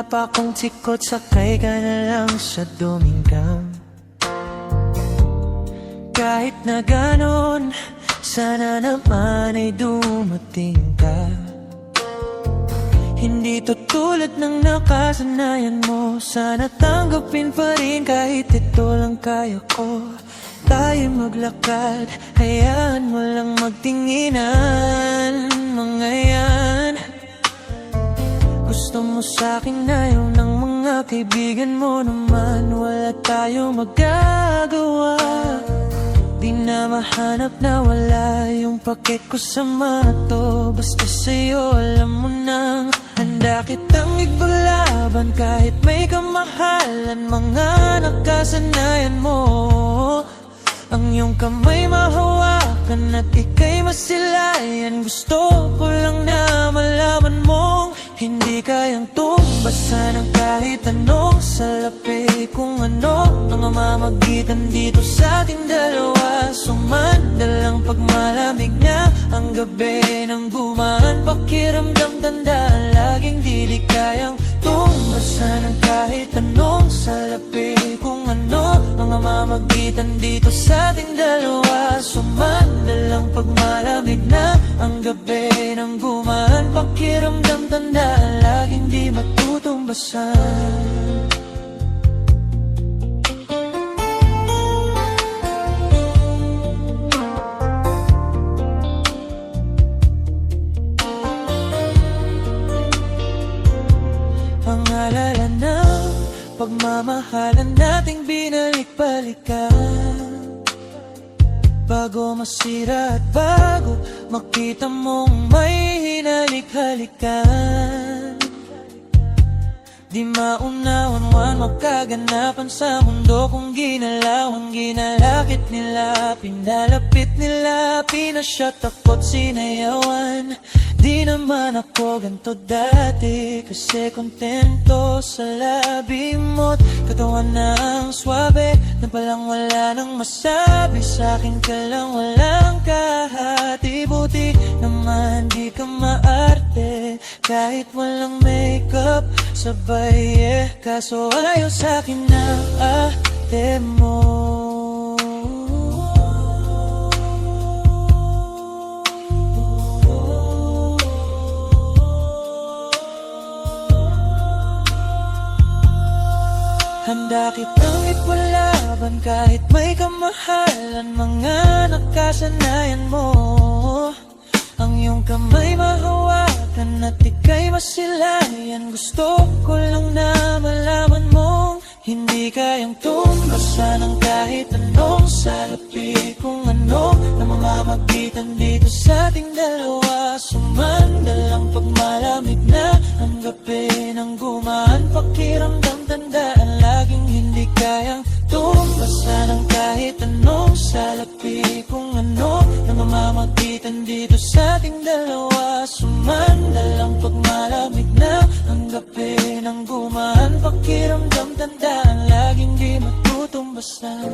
pa akong tikot, sakay ka na lang sa Domingang. Kahit na ganon, sana naman ay dumating ka. Hindi to tulad ng nakasanayan mo, sana tanggapin pa rin kahit ito lang kaya ko. Tayo maglakad, hayaan mo lang magtinginan, mga yan. Gusto mo sa'kin ayaw ng mga kaibigan mo naman, wala tayong magagawa. Di na mahanap na wala yung pakit ko sa mato. Basta sa'yo alam mo nang handa kitang ipaglaban kahit may kamahalan, mga nakasanayan mo. Ang iyong kamay mahawakan at ika'y masilayan. Gusto ko lang na malaman mong hindi kayang tumbasan ng kahit anong salapi. Kung ano ang mamamagitan dito sa ating dalawa, sumandalang pagmalamig na ang gabi nang gumaan. Pakiramdam tandaan, laging di kayang tumbasan ng kahit anong salapi. Kung ano ang mamamagitan dito sa ating dalawa, sumandalang pagmalamig na ang gabi nang gumaan. Pakiramdam tandaan, laging di matutumbasan. Pangalala ng pagmamahalan nating binalik-balikan, bago masira at bago makita mong may hinalik-halikan. Di maunawan magkaganapan sa mundo kung ginalawan, ginalakit nila, pinalapit nila, pinasyat ako't sinayawan. Di naman ako ganito dati, kasi kontento sa labi mo't katawan na ang swabe. Na palang wala nang masabi, sa'kin ka lang walang kahati. Buti naman di ka maarte, kahit walang makeup sabay kaso ayaw sa'kin na ate mo. Handa kitang ipalaban kahit may kamahalan, mga nakasanayan mo. Ang iyong kamay mahawakan at ika'y masilayan. Gusto ko lang na malaman mong hindi kayang tumbasan ng kahit anong salapi. Kung ano na mamamagitan dito sa ating dalawa, sumandalang pagmalamig na ang gabi nang gumaan. Pakiramdam tandaan, laging hindi kayang tumbasan ng kahit anong salapi. Kung ano na mamamagitan dito sa ating dalawa, sumandalang pagmalamig na ang gabi nang gumaan. Pakiramdam tandaan, laging di matutumbasan.